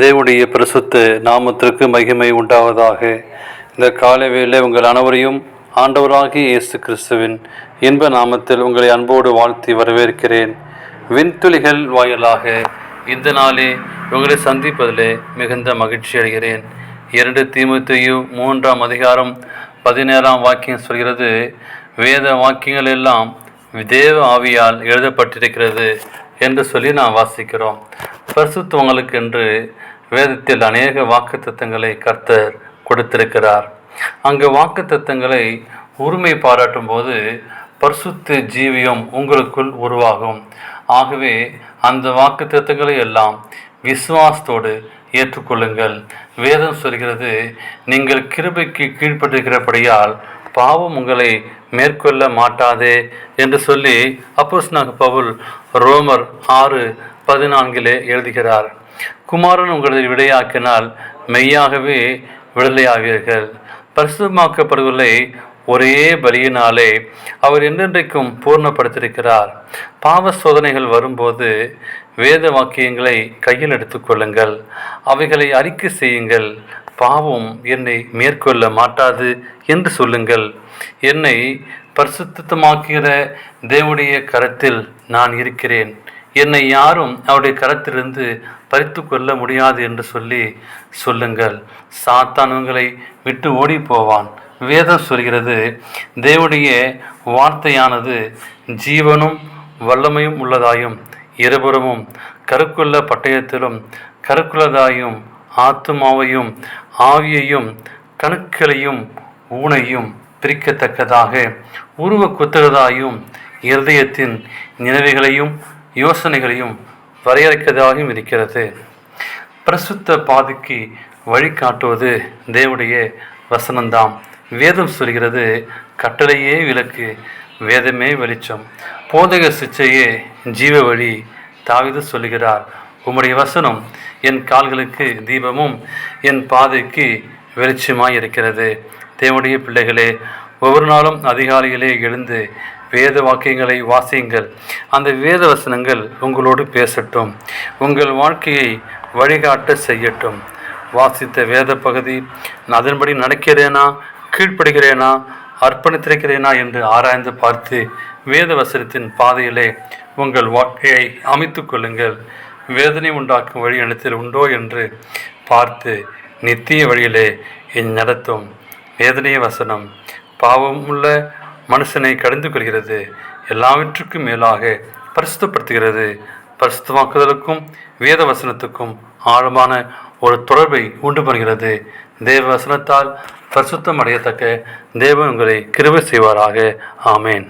தேவனுடைய பரிசுத்த நாமத்திற்கு மகிமை உண்டாவதாக. இந்த காலை வேளை உங்கள் அனைவரையும் ஆண்டவராகிய இயேசு கிறிஸ்துவின் இன்ப நாமத்தில் உங்களை அன்போடு வாழ்த்தி வரவேற்கிறேன். விண்துளிகள் வாயிலாக இந்த நாளே உங்களை சந்திப்பதிலே மிகுந்த மகிழ்ச்சி அடைகிறேன். 2 தீமோத்தேயு 3 வாக்கியம் சொல்கிறது, வேத வாக்கியங்கள் எல்லாம் தேவ ஆவியால் எழுதப்பட்டிருக்கிறது என்று சொல்லி நாம் வாசிக்கிறோம். பரிசுத்தவங்களுக்கு என்று வேதத்தில் அநேக வாக்குத்தத்தங்களை கர்த்தர் கொடுத்திருக்கிறார். அங்கு வாக்குத்தத்தங்களை உரிமை பாராட்டும் போது பரிசுத்த ஜீவியம் உங்களுக்குள் உருவாகும். ஆகவே அந்த வாக்குத்தத்தங்களை எல்லாம் விசுவாசத்தோடு ஏற்றுக்கொள்ளுங்கள். வேதம் சொல்கிறது, நீங்கள் கிருபைக்கு கீழ்ப்பட்டிருக்கிறபடியால் பாவம் உங்களை மேற்கொள்ள மாட்டாதே என்று சொல்லி அப்போஸ்தலனாகிய பவுல் ரோமர் 6:14 எழுதுகிறார். குமாரன் உங்களை விடையாக்கினால் மெய்யாகவே விடுதலையாவீர்கள். பரிசுத்தமாக்கப்படுவதை ஒரே பலியினாலே அவர் என்றென்றைக்கும் பூர்ணப்படுத்தியிருக்கிறார். பாவ சோதனைகள் வரும்போது வேத வாக்கியங்களை கையில் எடுத்துக்கொள்ளுங்கள், அவைகளை அறிக்கை செய்யுங்கள். பாவம் என்னை மேற்கொள்ள மாட்டாது என்று சொல்லுங்கள். என்னை பரிசுத்தமாக்குகிற தேவனுடைய கரத்தில் நான் இருக்கிறேன், என்னை யாரும் அவருடைய கரத்திலிருந்து பறித்து கொள்ள முடியாது என்று சொல்லுங்கள். சாத்தான் உங்களை விட்டு ஓடி போவான். வேதம் சொல்கிறது, தேவனுடைய வார்த்தையானது ஜீவனும் வல்லமையும் உள்ளதாயும் இருபுறமும் கருக்குள்ள பட்டயத்திலும் கருக்குள்ளதாயும் ஆத்துமாவையும் ஆவியையும் கணுக்களையும் ஊனையும் பிரிக்கத்தக்கதாக உருவ குத்துகிறதாயும் இருதயத்தின் நினைவுகளையும் யோசனைகளையும் வரையறுக்கதாகவும் இருக்கிறது. பரிசுத்த பாதைக்கு வழிகாட்டுவது தேவனுடைய வசனம்தாம். வேதம் சொல்கிறது, கட்டளையே விளக்கு, வேதமே வெளிச்சம், போதக சிச்சையே ஜீவ வழி. தாவீது சொல்லுகிறார், உம்முடைய வசனம் என் கால்களுக்கு தீபமும் என் பாதைக்கு வெளிச்சமாய் இருக்கிறது. தேவனுடைய பிள்ளைகளே, ஒவ்வொரு நாளும் அதிகாலையிலே எழுந்து வேத வாக்கியங்களை வாசியுங்கள். அந்த வேத வசனங்கள் உங்களோடு பேசட்டும், உங்கள் வாழ்க்கையை வழிகாட்ட செய்யட்டும். வாசித்த வேத பகுதி நான் அதன்படி நடக்கிறேனா, கீழ்ப்படுகிறேனா, அர்ப்பணித்திருக்கிறேனா என்று ஆராய்ந்து பார்த்து வேத வசனத்தின் பாதையிலே உங்கள் வாழ்க்கையை அமைத்து கொள்ளுங்கள். வேதனை உண்டாக்கும் வழி இடத்தில் உண்டோ என்று பார்த்து நித்திய வழியிலே நடத்தும். வேதனைய வசனம் பாவம் உள்ள மனுஷனை கடந்து கொள்கிறது, எல்லாவற்றுக்கும் மேலாக பரிசுத்தப்படுத்துகிறது. பரிசுத்தமாக்குதலுக்கும் வேத வசனத்துக்கும் ஆழமான ஒரு தொடர்பை உண்டு பண்ணுகிறது. தேவ வசனத்தால் பரிசுத்தம் அடையத்தக்க தேவன் உங்களை கிருபை செய்வாராக. ஆமேன்.